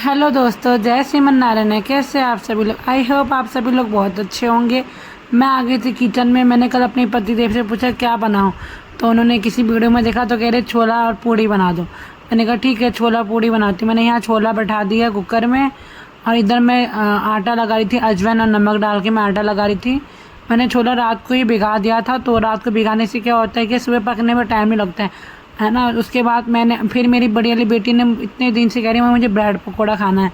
Hello दोस्तों, जय श्रीमन नारायण है। कैसे आप सभी लोग? आई होप आप सभी लोग बहुत अच्छे होंगे। मैं आ गई थी किचन में। मैंने कल अपने पतिदेव से पूछा क्या बनाऊं, तो उन्होंने किसी वीडियो में देखा तो कह रहे छोला और पूड़ी बना दो। मैंने कहा ठीक है, छोला पूड़ी बनाती हूँ। मैंने यहाँ छोला बैठा दिया कुकर में, और इधर मैं आटा लगा रही थी। अजवाइन और नमक डाल के मैं आटा लगा रही थी। मैंने छोला रात को ही भिगा दिया था, तो रात को भिगाने से क्या होता है कि सुबह पकने में टाइम नहीं लगता है ना। उसके बाद मैंने फिर मेरी बड़ी वाली बेटी ने इतने दिन से कह रही है मुझे ब्रेड पकौड़ा खाना है।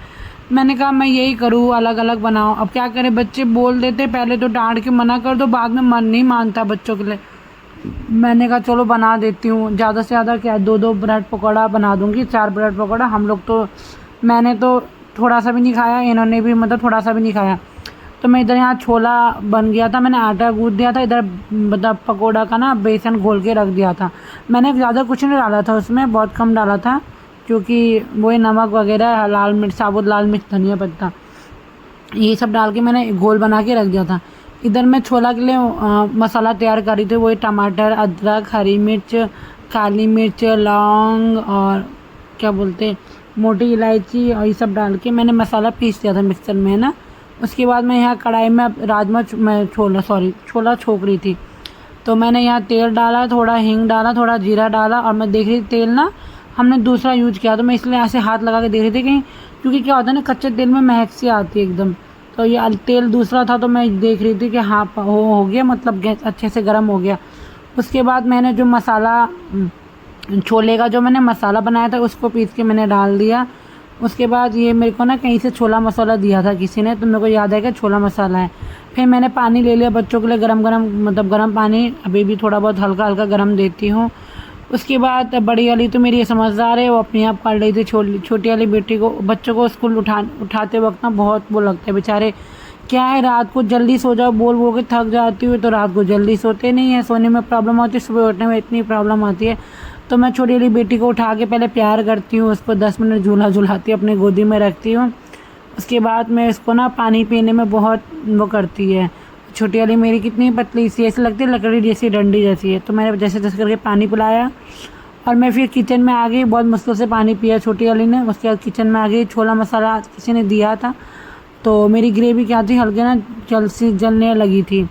मैंने कहा मैं यही करूँ, अलग अलग बनाऊँ। अब क्या करें, बच्चे बोल देते, पहले तो डांट के मना कर दो, बाद में मन नहीं मानता बच्चों के लिए। मैंने कहा चलो बना देती हूँ। ज़्यादा से ज़्यादा क्या, दो ब्रेड पकौड़ा बना दूँगी, 4 ब्रेड पकौड़ा। हम लोग तो, मैंने तो थोड़ा सा भी नहीं खाया, इन्होंने भी मतलब थोड़ा सा भी नहीं खाया। तो मैं इधर यहाँ छोला बन गया था, मैंने आटा गूँथ दिया था। इधर मतलब पकोड़ा का ना बेसन घोल के रख दिया था। मैंने ज़्यादा कुछ नहीं डाला था उसमें, बहुत कम डाला था, क्योंकि वही नमक वगैरह, लाल मिर्च, साबुत लाल मिर्च, धनिया पत्ता, ये सब डाल के मैंने घोल बना के रख दिया था। इधर मैं छोला के लिए मसाला तैयार कर रही थी। वही टमाटर, अदरक, हरी मिर्च, काली मिर्च, लौंग और क्या बोलते, मोटी इलायची, और ये सब डाल के मैंने मसाला पीस दिया था मिक्सर में, है ना। उसके बाद मैं यहाँ कढ़ाई में छोला छोक रही थी। तो मैंने यहाँ तेल डाला, थोड़ा हींग डाला, थोड़ा जीरा डाला, और मैं देख रही थी तेल ना हमने दूसरा यूज किया, तो मैं इसलिए ऐसे हाथ लगा के देख रही थी कहीं, क्योंकि क्या होता है ना, कच्चे तेल में महक सी आती है एकदम। तो ये तेल दूसरा था, तो मैं देख रही थी कि हाँ हो गया, मतलब गैस अच्छे से गर्म हो गया। उसके बाद मैंने जो मसाला, छोले का जो मैंने मसाला बनाया था, उसको पीस के मैंने डाल दिया। उसके बाद ये मेरे को ना कहीं से छोला मसाला दिया था किसी ने, तो मेरे को याद है कि छोला मसाला है। फिर मैंने पानी ले लिया बच्चों के लिए, गरम गरम, मतलब गरम पानी। अभी भी थोड़ा बहुत हल्का हल्का गरम देती हूँ। उसके बाद बड़ी वाली तो मेरी समझदार है, वो अपने आप कर रही थी। छोटी वाली बेटी को, बच्चों को स्कूल उठाते वक्त ना बहुत वो लगता है बेचारे। क्या है, रात को जल्दी सो जाओ बोल बोल के थक जाती हूँ, तो रात को जल्दी सोते नहीं है, सोने में प्रॉब्लम होती है, सुबह उठने में इतनी प्रॉब्लम आती है। तो मैं छोटी वाली बेटी को उठा के पहले प्यार करती हूँ, उसको 10 मिनट झूला झुलाती हूँ, अपनी गोदी में रखती हूँ। उसके बाद मैं इसको ना पानी पीने में बहुत वो करती है। छोटी वाली मेरी कितनी पतली सी, ऐसी लगती है लकड़ी जैसी, डंडी जैसी है। तो मैंने जैसे तैसे करके पानी पिलाया, और मैं फिर किचन में आ गई। बहुत मुश्किल से पानी पिया छोटी वाली ने। उसके बाद किचन में आ गई। छोला मसाला किसी ने दिया था, तो मेरी ग्रेवी क्या थी, हल्के ना जलने लगी थी।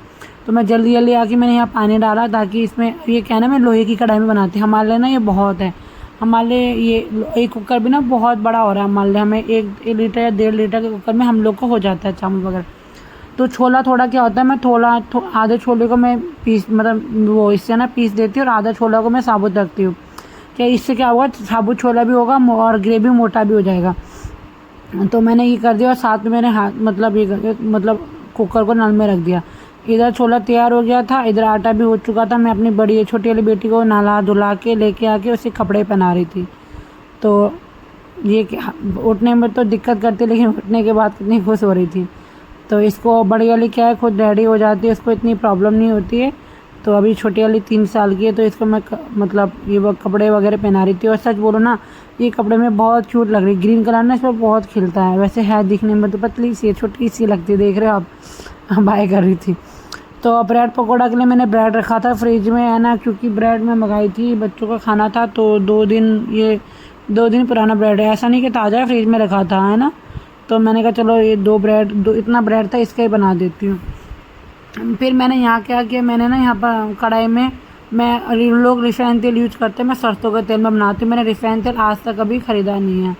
तो मैं जल्दी जल्दी आके मैंने यहाँ पानी डाला, ताकि इसमें, ये क्या है ना, मैं लोहे की कढ़ाई में बनाती हूँ। हमारे लिए ना ये बहुत है, हमारे लिए ये एक कुकर भी ना बहुत बड़ा हो रहा है हमारे लिए। हमें 1 लीटर या 1.5 लीटर के कुकर में हम लोग को हो जाता है चावल वगैरह। तो छोला थोड़ा क्या होता है, मैं आधे छोले को मैं मतलब वो इससे ना पीस देती हूँ, और आधा छोला को मैं साबुत रखती हूँ। क्या इससे क्या होगा, साबुत छोला भी होगा और ग्रेवी मोटा भी हो जाएगा। तो मैंने ये कर दिया, और साथ में मैंने हाथ मतलब ये करके, मतलब कुकर को नल में रख दिया। इधर छोला तैयार हो गया था, इधर आटा भी हो चुका था। मैं अपनी बड़ी छोटी वाली बेटी को नहला धुला के लेके आके उसे कपड़े पहना रही थी। तो ये उठने में तो दिक्कत करती, लेकिन उठने के बाद कितनी खुश हो रही थी। तो इसको बड़ी वाली क्या है, खुद रेडी हो जाती है, उसको इतनी प्रॉब्लम नहीं होती है। तो अभी छोटी वाली 3 साल की है, तो इसको मैं मतलब ये कपड़े वगैरह पहना रही थी। और सच बोलो ना, ये कपड़े में बहुत क्यूट लग रही है। ग्रीन कलर ना इस पर बहुत खिलता है। वैसे है दिखने में तो पतली सी, छोटी सी लगती है, देख रहे हो आप। बाय कर रही थी। तो ब्रेड पकौड़ा के लिए मैंने ब्रेड रखा था फ्रिज में, है ना, क्योंकि ब्रेड मैं मंगाई थी, बच्चों का खाना था। तो 2 दिन पुराना ब्रेड है, ऐसा नहीं कि ताज़ा है, फ्रिज में रखा था, है ना। तो मैंने कहा चलो ये 2 ब्रेड, इतना ब्रेड था, इसका ही बना देती हूँ। फिर मैंने यहाँ क्या किया, मैंने ना यहाँ पर कढ़ाई में, मैं लोग रिफाइन तेल यूज करते हैं, मैं सरसों के तेल में बनाती हूँ। मैंने रिफाइन तेल आज तक कभी ख़रीदा नहीं है।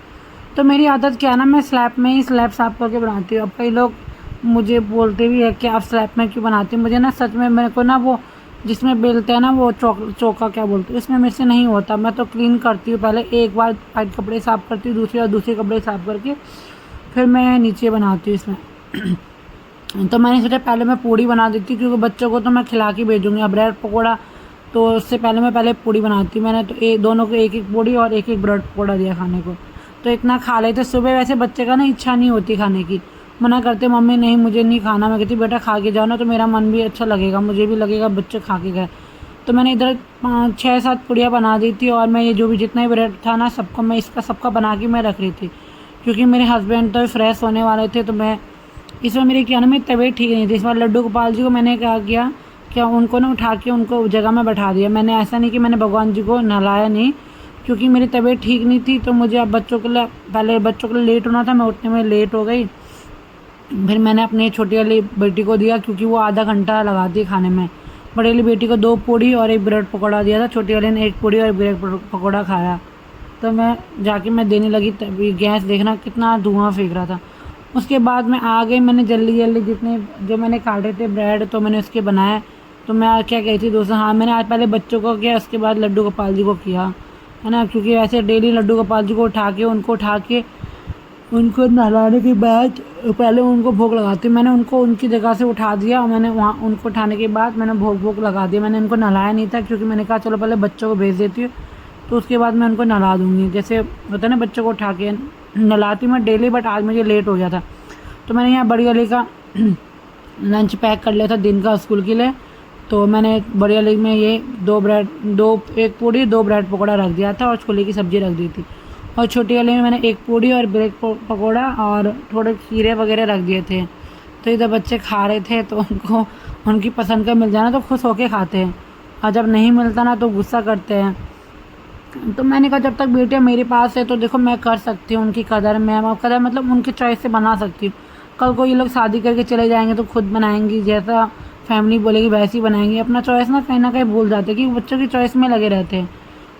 तो मेरी आदत क्या है ना, मैं स्लैब में ही स्लैब साफ करके बनाती हूँ। अब कई लोग मुझे बोलते भी है कि आप स्लैब में क्यों बनाती हैं। मुझे ना सच में, मेरे को ना वो जिसमें बेलते हैं ना, वो चौका क्या बोलते हैं, उसमें मेरे से नहीं होता। मैं तो क्लीन करती हूँ, पहले एक बार वाइट कपड़े साफ़ करती हूँ, दूसरे कपड़े साफ़ करके फिर मैं नीचे बनाती हूँ इसमें। तो मैंने सोचा पहले मैं पूड़ी बना देती हूँ, क्योंकि बच्चों को तो मैं खिला के भेजूँगी। अब ब्रेड पकौड़ा, तो उससे पहले मैं पूड़ी बनाती हूँ। मैंने तो दोनों को एक पूड़ी और एक ब्रेड पकौड़ा दिया खाने को, तो इतना खा लेते। सुबह वैसे बच्चे का ना इच्छा नहीं होती खाने की, मना करते, मम्मी नहीं मुझे नहीं खाना। मैं कहती बेटा खा के जाओ ना, तो मेरा मन भी अच्छा लगेगा, मुझे भी लगेगा बच्चे खा के गए। तो मैंने इधर 5-6-7 पूड़ियाँ बना दी थी, और मैं ये जो भी जितना ही ब्रेड था ना, सबका मैं सबका बना के मैं रख रही थी, क्योंकि मेरे हस्बैंड तो फ्रेश होने वाले थे। तो मैं इसमें मेरी क्या ना, मेरी तबीयत ठीक नहीं थी। इस बार लड्डू गोपाल जी को मैंने क्या किया, क्या उनको ना उठा के उनको जगह में बैठा दिया। मैंने ऐसा नहीं कि मैंने भगवान जी को नहलाया नहीं, क्योंकि मेरी तबीयत ठीक नहीं थी, तो मुझे अब पहले बच्चों के लिए लेट होना था, मैं उठने में लेट हो गई। फिर मैंने अपनी छोटी वाली बेटी को दिया, क्योंकि वो आधा घंटा लगाती है खाने में। बड़ी वाली बेटी को 2 पूड़ी और 1 ब्रेड पकौड़ा दिया था, छोटी वाली ने 1 पूड़ी और 1 ब्रेड पकौड़ा खाया। तो मैं जाके मैं देने लगी, तभी गैस देखना कितना धुआं फेंक रहा था। उसके बाद मैं आ गई, मैंने जल्दी जल्दी जितने जो मैंने काटे थे ब्रेड, तो मैंने उसके बनाए। तो मैं क्या कही थी दोस्तों, हाँ मैंने आज पहले बच्चों को किया, उसके बाद लड्डू गोपाल जी को किया, है ना। क्योंकि वैसे डेली लड्डू गोपाल जी को उठा के उनको नहलाने के बाद पहले उनको भोग लगाती हूँ। मैंने उनको उनकी जगह से उठा दिया, और मैंने वहाँ उनको उठाने के बाद मैंने भोग लगा दिया। मैंने उनको नहलाया नहीं था, क्योंकि मैंने कहा चलो पहले बच्चों को भेज देती हूँ, तो उसके बाद मैं उनको नहला दूँगी। जैसे होता है ना, बच्चों को उठा के नहलाती हूँ मैं डेली, बट आज मुझे लेट हो गया था। तो मैंने यहाँ बड़ी वाली का लंच पैक कर लिया था दिन का स्कूल के लिए। तो मैंने बड़ी वाली में ये 1 पूड़ी 2 ब्रेड पकौड़ा रख दिया था, और छोले की सब्ज़ी रख दी थी। और छोटी वाली में मैंने 1 पूड़ी और ब्रेड पकौड़ा और थोड़े खीरे वगैरह रख दिए थे। तो इधर बच्चे खा रहे थे, तो उनको उनकी पसंद का मिल जाना तो खुश होके खाते हैं, और जब नहीं मिलता ना तो गुस्सा करते हैं। तो मैंने कहा जब तक बेटियाँ मेरे पास है तो देखो मैं कर सकती हूँ उनकी कदर, मैं कदर मतलब उनकी चॉइस से बना सकती हूँ। कल को ये लोग शादी करके चले जाएंगे तो खुद बनाएंगी, जैसा फैमिली बोलेगी वैसे ही बनाएंगी। अपना चॉइस ना कहीं भूल जाते हैं, कि बच्चों की चॉइस में लगे रहते हैं।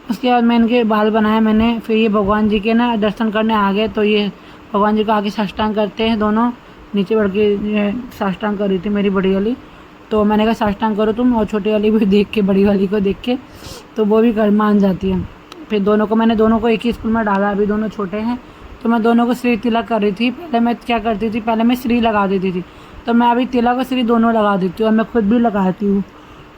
उसके बाद मैं इनके बाल बनाए मैंने, फिर ये भगवान जी के ना दर्शन करने आ गए। तो ये भगवान जी को आके साष्टांग करते हैं दोनों, नीचे बढ़ के साष्टांग कर रही थी मेरी बड़ी वाली। तो मैंने कहा साष्टांग करो तुम, और छोटी वाली भी देख के, बड़ी वाली को देख के तो वो भी मान जाती है। फिर मैंने दोनों को एक ही स्कूल में डाला, अभी दोनों छोटे हैं। तो मैं दोनों को श्री तिलक कर रही थी। पहले मैं क्या करती थी, पहले मैं श्री लगा देती थी, तो मैं अभी तिलक और श्री दोनों लगा देती हूँ, और मैं खुद भी लगाती हूँ।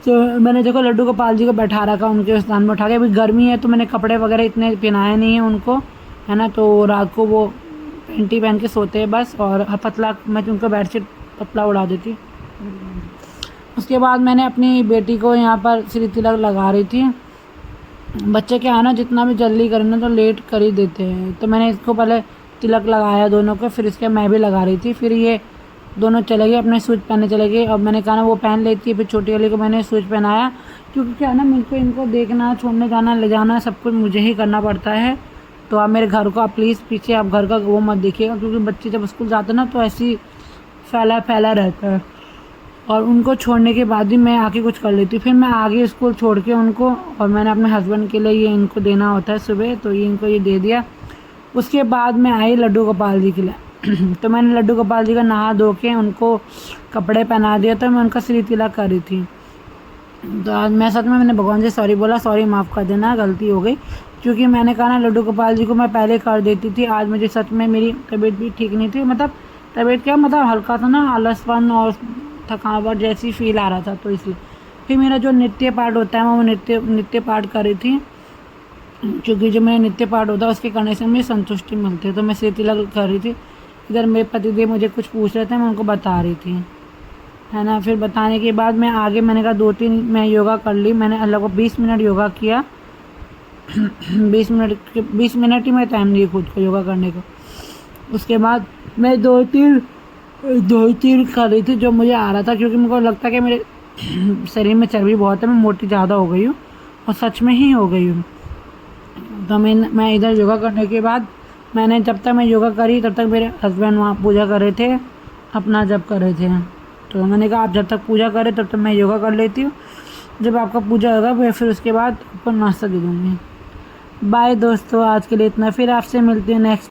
तो मैंने देखो लड्डू गोपाल जी को बैठा रखा उनके स्थान में उठा के। अभी गर्मी है तो मैंने कपड़े वगैरह इतने पहनाए नहीं हैं उनको, है ना। तो रात को वो पेंटी पहन के सोते हैं बस, और पतला मैं उनको बेडशीट पतला उड़ा देती। उसके बाद मैंने अपनी बेटी को यहाँ पर श्री तिलक लगा रही थी। बच्चे क्या है ना, जितना भी जल्दी करें ना तो लेट कर ही देते हैं। तो मैंने इसको पहले तिलक लगाया दोनों को, फिर इसके मैं भी लगा रही थी। फिर ये दोनों चले गए अपने शूज़ पहनने चले गए। अब मैंने कहा ना वो पहन लेती है, फिर छोटी वाली को मैंने शूज़ पहनाया, क्योंकि क्या है ना, मुझको इनको देखना, छोड़ने जाना, ले जाना सब कुछ मुझे ही करना पड़ता है। तो आप मेरे घर को आप प्लीज़ पीछे आप घर का वो मत देखिएगा, क्योंकि बच्चे जब स्कूल जाते हैं ना तो ऐसी फैला रहता है। और उनको छोड़ने के बाद भी मैं आके कुछ कर लेती हूँ। फिर मैं आगे स्कूल छोड़ के उनको, और मैंने अपने हस्बैंड के लिए ये इनको देना होता है सुबह, तो ये इनको ये दे दिया। उसके बाद मैं आई लड्डू गोपाल जी के लिए। तो मैंने लड्डू गोपाल जी का नहा धो के उनको कपड़े पहना दिया था, मैं उनका श्री तिलक कर रही थी। तो आज मैं सच में मैंने भगवान जी सॉरी बोला, सॉरी माफ़ कर देना, गलती हो गई। क्योंकि मैंने कहा ना लड्डू गोपाल जी को मैं पहले कर देती थी। आज मुझे सच में मेरी तबीयत भी ठीक नहीं थी, मतलब तबीयत क्या, मतलब हल्का सा ना आलसपन और थकावट जैसी फील आ रहा था, तो इसलिए। फिर मेरा जो नृत्य पाठ होता है वो नृत्य पाठ कर रही थी, क्योंकि जो मेरा नृत्य पाठ होता है उसके करने से मुझे संतुष्टि मिलती है। तो मैं श्री तिलक कर रही थी। इधर मेरे पतिदेव मुझे कुछ पूछ रहे थे, मैं उनको बता रही थी, है ना। फिर बताने के बाद मैं आगे, मैंने कहा 2-3 मैं योगा कर ली। मैंने अल्लाह को 20 मिनट योगा किया। 20 मिनट ही मैं टाइम दी खुद को योगा करने को। उसके बाद मैं 2-3 कर रही थी जो मुझे आ रहा था, क्योंकि मुझको लगता है कि मेरे शरीर में चर्बी बहुत है, मैं मोटी ज़्यादा हो गई हूँ, और सच में ही हो गई हूँ। तो मैं इधर योगा करने के बाद मैंने, जब तक मैं योगा करी तब तक मेरे हस्बैंड वहाँ पूजा कर रहे थे, अपना जप कर रहे थे। तो मैंने कहा आप जब तक पूजा करें तब तक मैं योगा कर लेती हूँ, जब आपका पूजा होगा फिर उसके बाद आपको नाश्ता दे दूँगी। बाय दोस्तों, आज के लिए इतना, फिर आपसे मिलती हूँ नेक्स्ट।